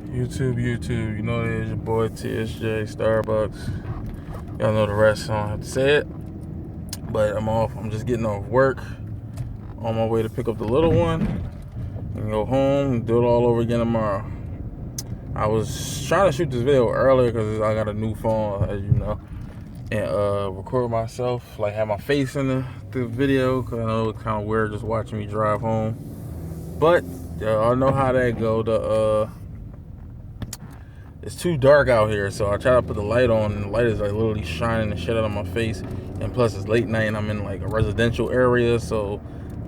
YouTube, you know it is your boy TSJ Starbucks. Y'all know the rest, so I don't have to say it. But I'm off. I'm just getting off work, on my way to pick up the little one and go home and do it all over again tomorrow. I was trying to shoot this video earlier because I got a new phone, as you know, and record myself, like have my face in the video, because I know it's kind of weird just watching me drive home. But I know how that go. It's too dark out here, so I try to put the light on, and the light is like literally shining the shit out of my face. And plus, it's late night, and I'm in like a residential area, so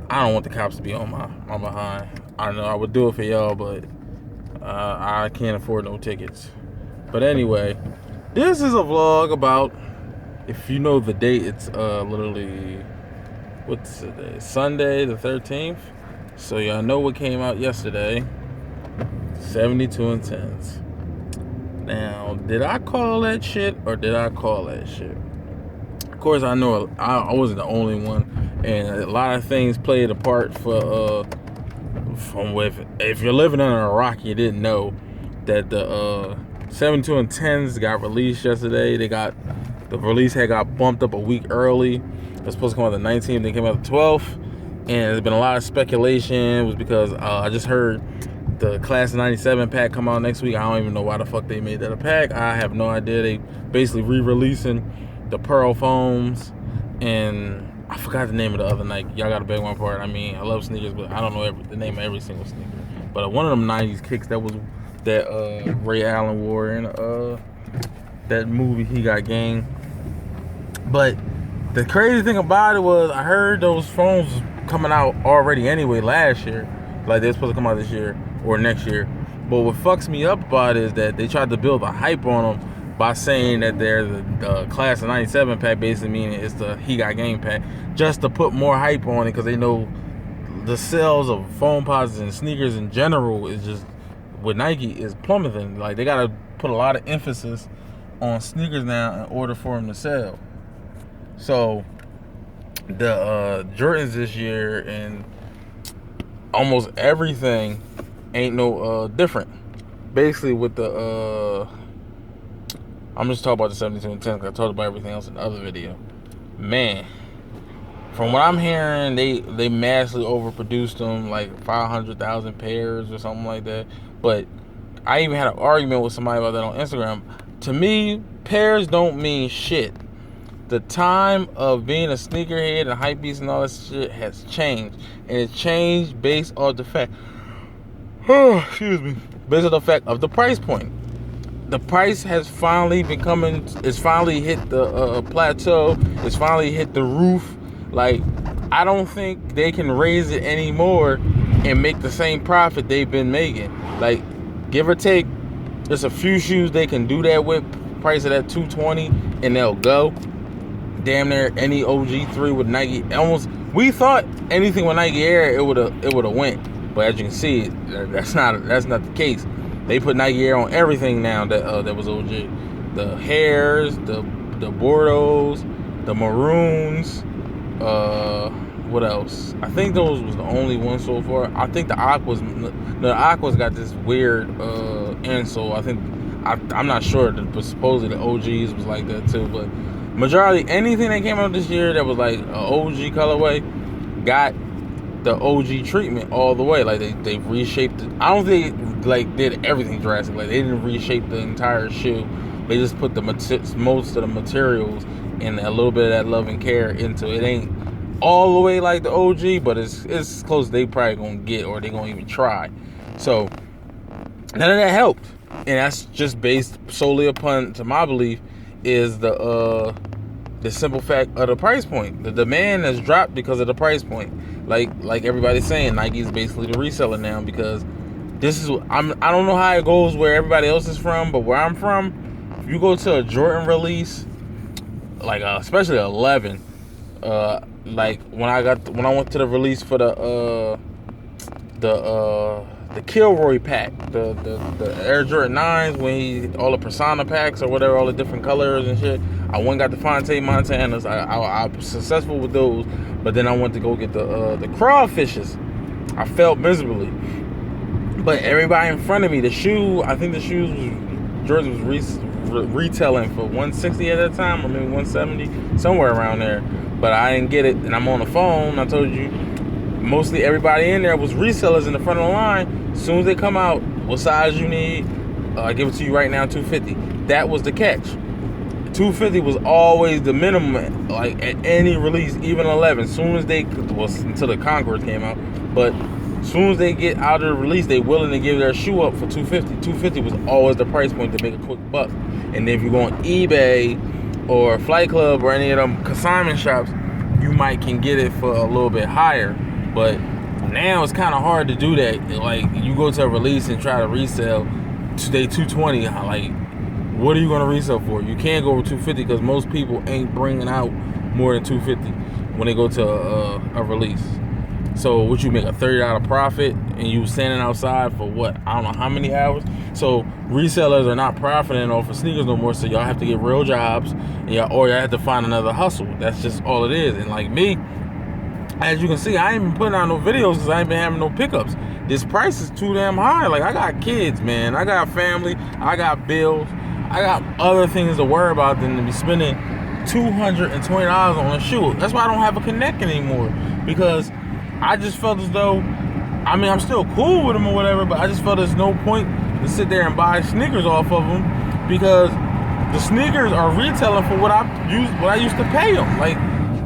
I don't want the cops to be on my behind. I know I would do it for y'all, but I can't afford no tickets. But anyway, this is a vlog about, if you know the date, it's literally, what's the day? Sunday the 13th. So y'all know what came out yesterday. 72 and 10s. Now, did I call that shit or did I call that shit? Of course, I know I wasn't the only one, and a lot of things played a part for if you're living under a rock, you didn't know that the 72 and 10s got released yesterday. The release had got bumped up a week early. It was supposed to come out the 19th, they came out the 12th, and there's been a lot of speculation. It was because I just heard the Class 97 pack come out next week. I don't even know why the fuck they made that a pack. I have no idea. They basically re-releasing the Pearl foams, and I forgot the name of the other Nike. Y'all gotta beg my pardon. I mean, I love sneakers, but I don't know the name of every single sneaker. But one of them 90s kicks that Ray Allen wore in that movie He Got Game. But the crazy thing about it was, I heard those foams coming out already anyway last year. Like they're supposed to come out this year or next year. But what fucks me up about it is that they tried to build a hype on them by saying that they're the Class of 97 pack, basically meaning it's the He Got Game pack, just to put more hype on it, because they know the sales of foam posits and sneakers in general is just, with Nike, is plummeting. Like they gotta put a lot of emphasis on sneakers now in order for them to sell. So the Jordans this year and almost everything ain't no different. Basically with the I'm just talking about the 72 and 10 because I talked about everything else in the other video. Man, from what I'm hearing, they massively overproduced them, like 500,000 pairs or something like that. But I even had an argument with somebody about that on Instagram. To me, pairs don't mean shit. The time of being a sneakerhead and hypebeast and all that shit has changed, and it changed based on the fact, excuse me, based on the fact of the price point. The price has finally it's finally hit the plateau. It's finally hit the roof. Like, I don't think they can raise it anymore and make the same profit they've been making. Like, give or take, there's a few shoes they can do that with, price it at $220, and they'll go. Damn near any OG3 with Nike. Almost, we thought anything with Nike Air, it would have went. But as you can see, that's not the case. They put Nike Air on everything now that was OG. The hairs, the Bordeaux, the maroons. What else? I think those was the only ones so far. I think the Aquas got this weird insole. I'm not sure, but supposedly the OGs was like that too. But majority anything that came out this year that was like an OG colorway got the OG treatment all the way. Like they reshaped it. I don't think like did everything drastic. Like they didn't reshape the entire shoe. They just put most of the materials and a little bit of that love and care into it. It ain't all the way like the OG, but it's close as they probably gonna get, or they gonna even try. So none of that helped, and that's just based solely upon, to my belief, is the simple fact of the price point. The demand has dropped because of the price point. Like everybody's saying, Nike's basically the reseller now, because this is I don't know how it goes where everybody else is from, but where I'm from, if you go to a Jordan release, like especially 11, like when I went to the release for the Kilroy pack, the Air Jordan 9s, when all the Persona packs or whatever, all the different colors and shit. I went and got the Fonte Montanas. I was successful with those, but then I went to go get the crawfishes. I failed miserably. But everybody in front of me, the shoe, I think the shoes was Jordan was retailing for $160 at that time, or maybe $170, somewhere around there. But I didn't get it, and I'm on the phone. I told you, mostly everybody in there was resellers in the front of the line. As soon as they come out, what size you need, I give it to you right now, $250. That was the catch. $250 was always the minimum, like at any release, even 11. As soon as they, well, until the Concord came out, but as soon as they get out of the release, they willing to give their shoe up for $250. $250 was always the price point to make a quick buck. And then if you go on eBay or Flight Club or any of them consignment shops, you might can get it for a little bit higher. But now it's kind of hard to do that. Like, you go to a release and try to resell today $220. Like, what are you going to resell for? You can't go over $250 because most people ain't bringing out more than $250 when they go to a release. So what, you make a $30 profit and you standing outside for what, I don't know how many hours? So resellers are not profiting off of sneakers no more, so y'all have to get real jobs, and y'all have to find another hustle. That's just all it is. And like me, as you can see, I ain't been putting out no videos because I ain't been having no pickups. This price is too damn high. Like, I got kids, man. I got family. I got bills. I got other things to worry about than to be spending $220 on a shoe. That's why I don't have a Connect anymore, because I just felt as though, I mean, I'm still cool with them or whatever, but I just felt there's no point to sit there and buy sneakers off of them, because the sneakers are retailing for what I used to pay them. Like,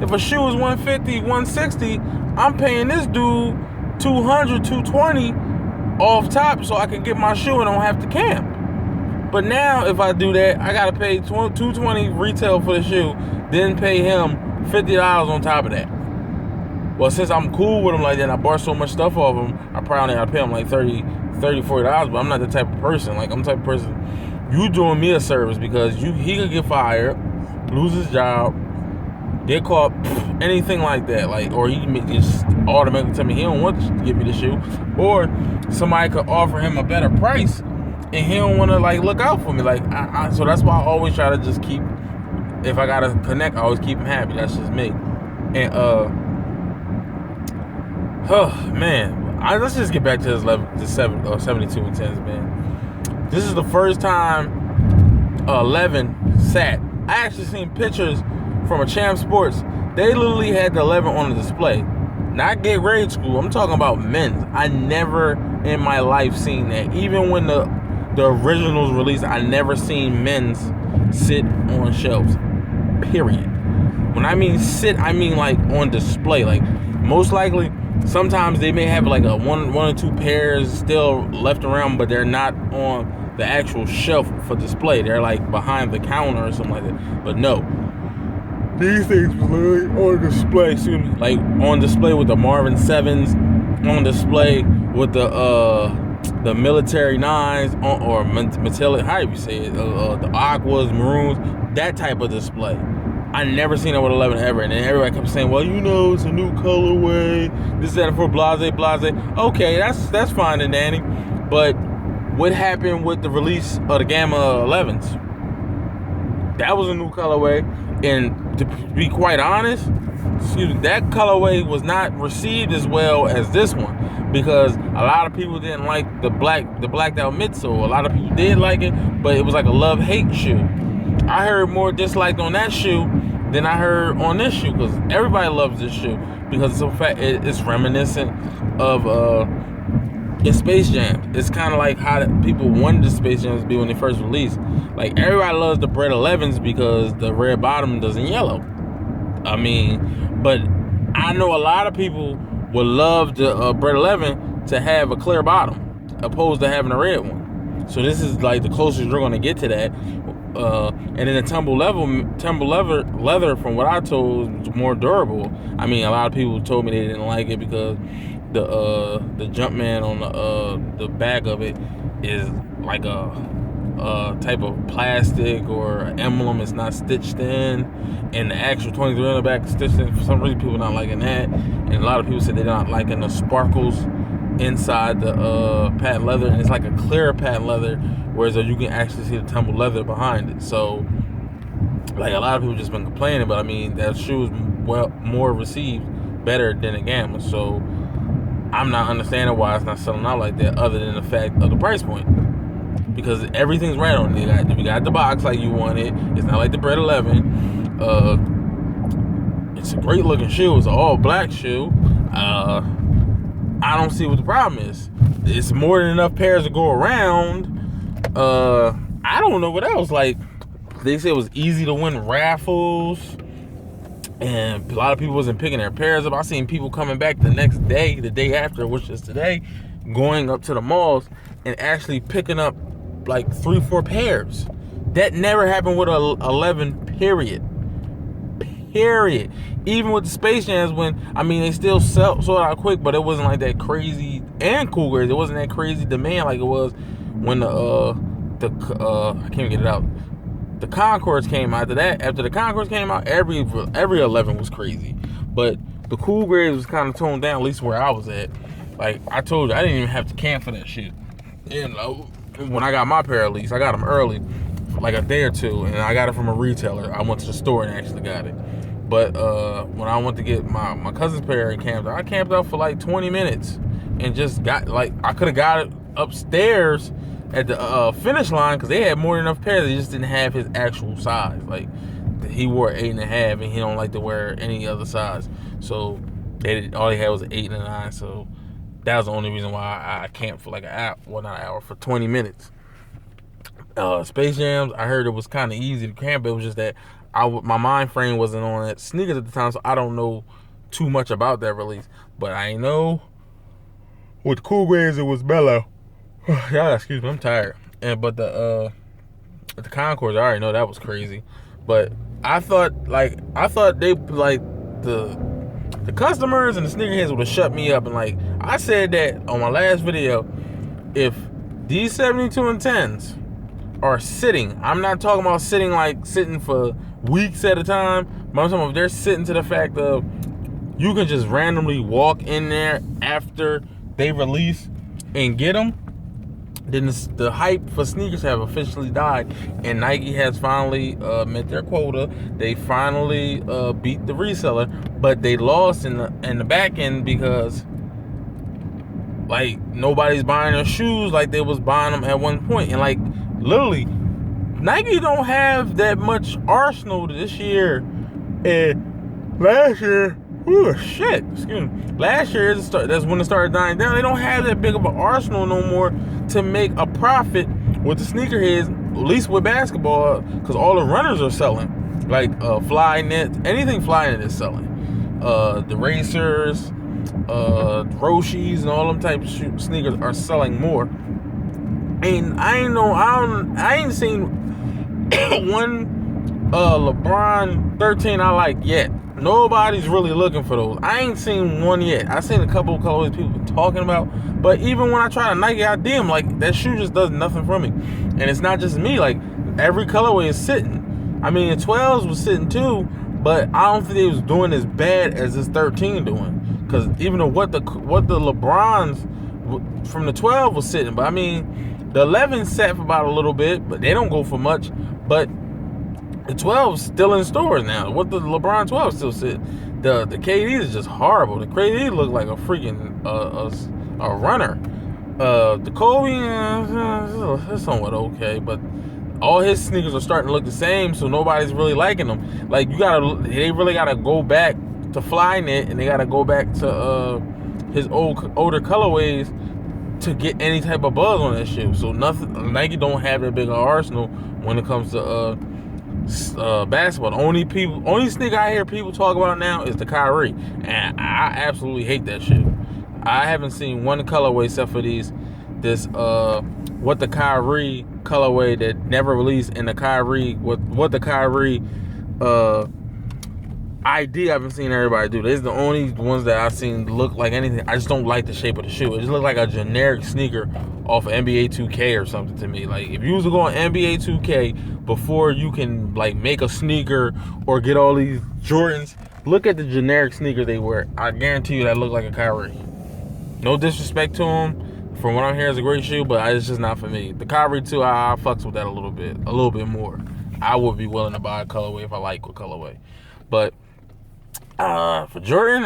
if a shoe is $150, $160, I'm paying this dude $200, $220 off top so I can get my shoe and don't have to camp. But now, if I do that, I gotta pay $220 retail for the shoe, then pay him $50 on top of that. Well, since I'm cool with him like that, and I bought so much stuff off him, I probably gotta pay him like $30, $40, but I'm not the type of person. Like, I'm the type of person, you doing me a service, because he could get fired, lose his job, get caught, anything like that. Like, or he can just automatically tell me he don't want to give me the shoe, or somebody could offer him a better price, and he don't want to, like, look out for me. Like, so that's why I always try to just keep, if I gotta Connect, I always keep him happy. That's just me. And man, let's just get back to this 72 and 10s, man. This is the first time 11 sat. I actually seen pictures from a Champ Sports. They literally had the 11 on the display. Not get grade school, I'm talking about men's. I never in my life seen that. Even when the originals released, I never seen men's sit on shelves, period. When I mean sit, I mean like on display. Like, most likely, sometimes they may have like a one or two pairs still left around, but they're not on the actual shelf for display. They're like behind the counter or something like that. But no, these things was literally on display. Excuse me, like on display with the Marvin 7s, on display with the military 9s, or metallic, how do you say it? The aquas, maroons, that type of display. I never seen it with 11 ever, and then everybody kept saying, well, you know, it's a new colorway, this is that for blase. Okay, that's fine and dandy, but what happened with the release of the Gamma 11s? That was a new colorway, and to be quite honest, that colorway was not received as well as this one, because a lot of people didn't like the blacked out midsole. A lot of people did like it, but it was like a love-hate shoe. I heard more disliked on that shoe than I heard on this shoe, because everybody loves this shoe because it's reminiscent of it's Space Jam. It's kind of like how people wanted the Space Jams to be when they first released. Like, everybody loves the Bred 11s because the red bottom doesn't yellow. I mean, but I know a lot of people would love the Bred 11 to have a clear bottom opposed to having a red one. So this is like the closest you're going to get to that. And then the tumble leather, from what I told, is more durable. I mean, a lot of people told me they didn't like it because the Jumpman on the back of it is like a type of plastic or emblem. It's not stitched in, and the actual 23 on the back is stitched in. For some reason, people not liking that, and a lot of people said they're not liking the sparkles inside the patent leather, and it's like a clear patent leather, whereas you can actually see the tumble leather behind it. So, like, a lot of people just been complaining, but I mean, that shoe is more received better than a Gamma. So I'm not understanding why it's not selling out like that, other than the fact of the price point. Because everything's right on it. We got the box like you wanted. It's not like the Bread 11. It's a great looking shoe. It's an all black shoe. I don't see what the problem is. It's more than enough pairs to go around. I don't know what else. Like, they said it was easy to win raffles, and a lot of people wasn't picking their pairs up. I seen people coming back the next day, the day after, which is today, going up to the malls and actually picking up like 3-4 pairs. That never happened with a 11, period. Even with the Space Jams, when, I mean, they still sold out quick, but it wasn't like that crazy, and Cool Grades, it wasn't that crazy demand like it was when I can't get it out. The Concords came out. After the Concords came out, every 11 was crazy. But the Cool Grades was kind of toned down, at least where I was at. Like I told you, I didn't even have to camp for that shit. You know, when I got my pair, at least I got them early, for like a day or two, and I got it from a retailer. I went to the store and actually got it. But when I went to get my cousin's pair and camped, I camped out for like 20 minutes and just got, like, I could have got it upstairs at the finish line, because they had more than enough pairs. They just didn't have his actual size. Like, he wore 8.5, and he don't like to wear any other size. So all he had was an 8 and a 9. So that was the only reason why I camped for like an hour, well, not an hour, for 20 minutes. Space Jams, I heard it was kind of easy to camp. It was just that my mind frame wasn't on it. Sneakers at the time, so I don't know too much about that release. But I know with Cool Grades it was mellow. Yeah, excuse me, I'm tired. But the Concords, I already know that was crazy. But I thought they, like, the customers and the sneakerheads would have shut me up. And like I said that on my last video, if these 72 and 10s are sitting, I'm not talking about sitting for weeks at a time, but I'm talking about if they're sitting to the fact of you can just randomly walk in there after they release and get them, then the hype for sneakers have officially died, and Nike has finally met their quota. They finally beat the reseller, but they lost in the back end because, like, nobody's buying their shoes like they was buying them at one point. And like, literally, Nike don't have that much arsenal this year. And last year, excuse me. Last year, that's when it started dying down. They don't have that big of an arsenal no more to make a profit with the sneakerheads, at least with basketball, because all the runners are selling. Like Flyknit, anything Flyknit is selling. The Racers, Roshis, and all them types of sneakers are selling more. And I ain't seen one LeBron 13 I like yet. Nobody's really looking for those. I ain't seen one yet. I seen a couple of colorways people been talking about, but even when I try to Nike ID, I'm like, that shoe just does nothing for me. And it's not just me. Like, every colorway is sitting. I mean, the 12s was sitting too, but I don't think they was doing as bad as this 13 doing. Because even though what the LeBrons from the 12 was sitting, but I mean, the 11 sat for about a little bit, but they don't go for much. But the 12's still in stores now. What the LeBron 12 still sit. The KD is just horrible. The KD look like a freaking a runner. The Kobe is somewhat okay, but all his sneakers are starting to look the same, so nobody's really liking them. Like, they really gotta go back to Flyknit, and they gotta go back to his older colorways to get any type of buzz on that shoe. So Nike don't have that big of an arsenal when it comes to basketball. The only sneaker I hear people talk about now is the Kyrie, and I absolutely hate that shoe. I haven't seen one colorway except for the Kyrie colorway that never released, and the Kyrie what the Kyrie ID I haven't seen everybody do. These are the only ones that I've seen look like anything. I just don't like the shape of the shoe. It just looks like a generic sneaker off of NBA 2K or something to me. Like, if you was to go on NBA 2K before you can, like, make a sneaker or get all these Jordans, look at the generic sneaker they wear. I guarantee you that look like a Kyrie. No disrespect to him. From what I'm hearing, it's a great shoe, but it's just not for me. The Kyrie 2, I fucks with that a little bit more. I would be willing to buy a colorway if I like a colorway. But for Jordan,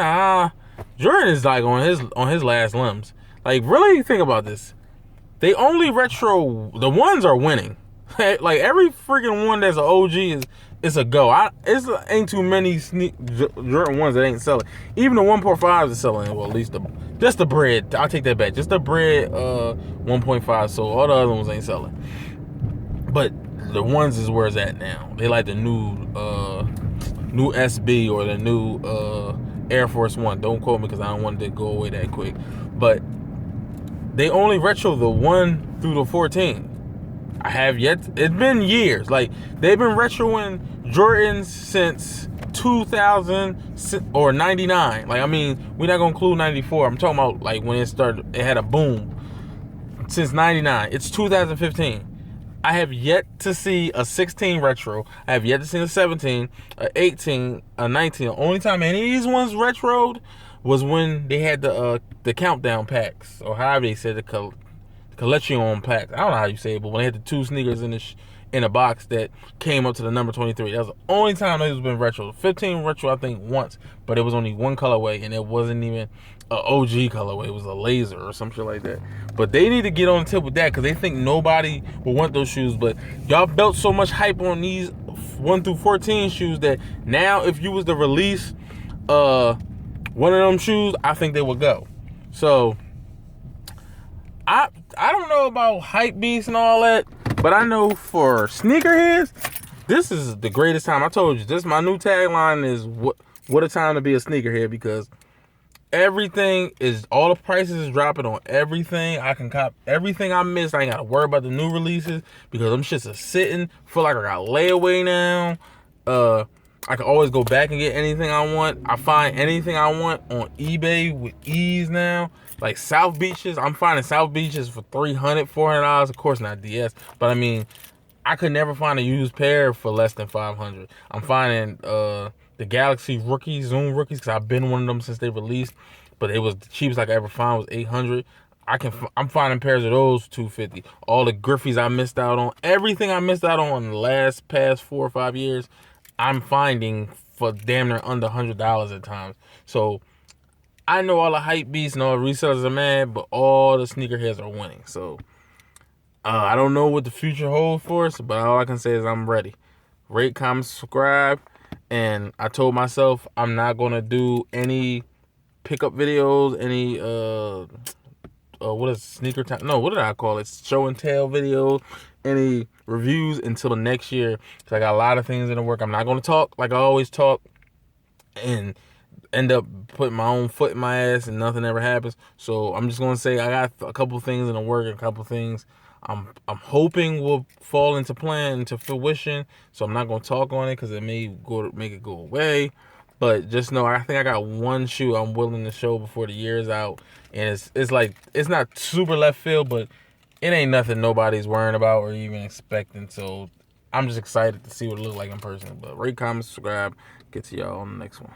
Jordan is like on his last limbs. Like, really think about this. They only retro, the ones are winning. Like, every freaking one that's an OG is a go. It's ain't too many Jordan ones that ain't selling. Even the 1.5s are selling. Well, at least just the bread. I'll take that back. Just the bread 1.5. So all the other ones ain't selling. But the ones is where it's at now. They like the new SB or the new Air Force One. Don't quote me because I don't want it to go away that quick. But they only retro the 1 through the 14. I have yet. It's been years. Like, they've been retroing Jordans since 2000 or 99. Like, I mean, we're not gonna include 94. I'm talking about like when it started. It had a boom since 99. It's 2015. I have yet to see a 16 retro. I have yet to see a 17, a 18, a 19. The only time any of these ones retroed was when they had the countdown packs, or however they said the collection packs. I don't know how you say it, but when they had the 2 sneakers in a box that came up to the number 23, that was the only time it was been retro. 15 retro, I think, once, but it was only one colorway, and it wasn't even an OG colorway. It was a laser or some shit like that. But they need to get on the tip with that, because they think nobody will want those shoes. But y'all built so much hype on these 1 through 14 shoes that now if you was to release one of them shoes, I think they would go. So I don't know about hype beasts and all that, but I know for sneakerheads, this is the greatest time. I told you, this my new tagline is what a time to be a sneakerhead, because everything is, all the prices is dropping on everything. I can cop everything I missed. I ain't gotta worry about the new releases because them shits are sitting. Feel like I got layaway now. I can always go back and get anything I want. I find anything I want on eBay with ease now. Like South Beaches, I'm finding South Beaches for $300, $400. Of course not DS, but I mean, I could never find a used pair for less than $500. I'm finding the Galaxy rookies, Zoom rookies, because I've been one of them since they released, but it was the cheapest I could ever find was $800. I'm finding pairs of those $250. All the Griffies I missed out on, everything I missed out on in the past 4 or 5 years, I'm finding for damn near under $100 at times. So I know all the hype beasts and all the resellers are mad, but all the sneakerheads are winning. So I don't know what the future holds for us, but all I can say is I'm ready. Rate, comment, subscribe. And I told myself I'm not going to do any pickup videos, any what is sneaker time? No, what did I call it? Show and tell videos, any reviews until the next year. Cause I got a lot of things in the work. I'm not going to talk like I always talk and end up putting my own foot in my ass and nothing ever happens. So I'm just going to say I got a couple things in the work and a couple things I'm hoping will fall into plan, into fruition. So I'm not going to talk on it because it may make it go away. But just know, I think I got one shoe I'm willing to show before the year's out. And it's like, it's not super left field, but it ain't nothing nobody's worrying about or even expecting. So I'm just excited to see what it looks like in person. But rate, comment, subscribe. Get to y'all on the next one.